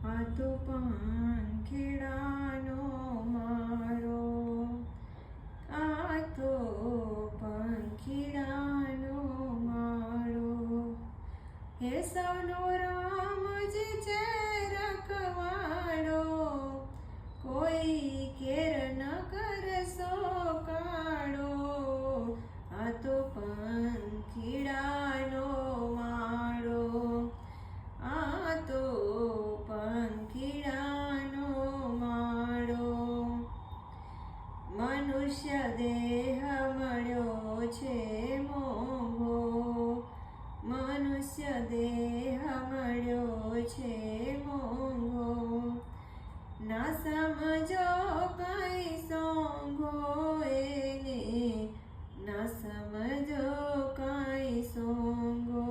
આ તો પાંખીડાનો માળો, આ તો પાંખીડાનો માળો. હે સૌનો રામજી છે રખવાડો, કોઈ કેર ન કરશો કાળો. આ તો પાંખીડાનો માળો, આ તો પાંખીડાનો માળો. મનુષ્ય દેહ મળ્યો છે મોંઘો, મનુષ્ય દેહ મળ્યો છે મોંઘો. ના સમજો કઈ સોંઘો એને, ના સમજો કઈ સોંઘો.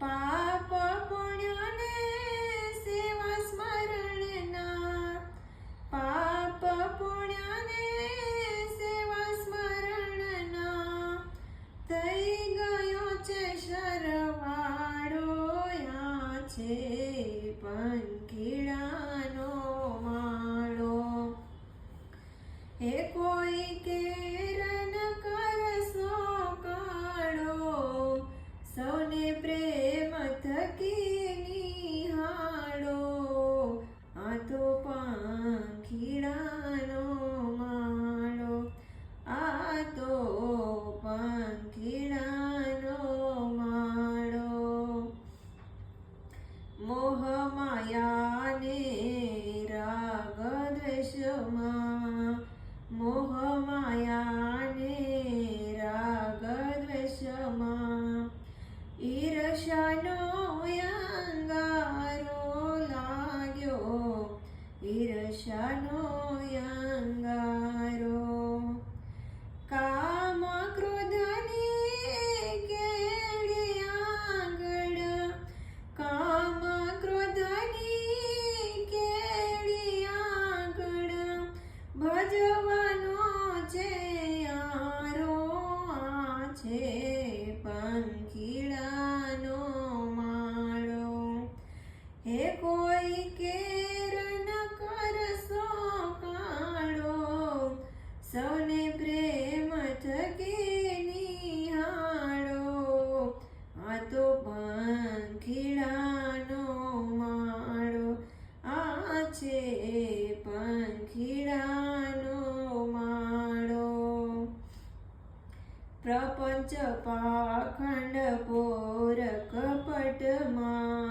પાપ પુણ્યને સેવા સ્મરણના, પાપ પુણ્યને સેવા સ્મરણના. થઈ ગયો છે શરવાળો, આ છે પાંખીડાનો માળો. હે કોઈ કેર ન કરશો કાળો, સૌને પ્રેમ થકી નિહાળો. આ તો પાંખીડાનો માળો, આ તો પાંખીડાનો માળો. મોહ માયાને રાગ દ્વેષમાં, મોહ માયાને રાગ દ્વેષમાં. ઈર્ષાનો અંગારો લાગ્યો, ઈર્ષાનો અંગારો. કામ ક્રોધની કેડી આગળ, કામ ક્રોધની કેડી આગળ. ભજવાનો છે આરો, આ છે પાંખીડાનો માળો. હે કોઈ કેર ન કરશો કાળો, સૌને પ્રેમ થકી નિહાળો. આ તો પાંખીડાનો માળો, આ છે પાંખીડાનો માળો. પ્રપંચ પાખંડ પોર કપટમાં,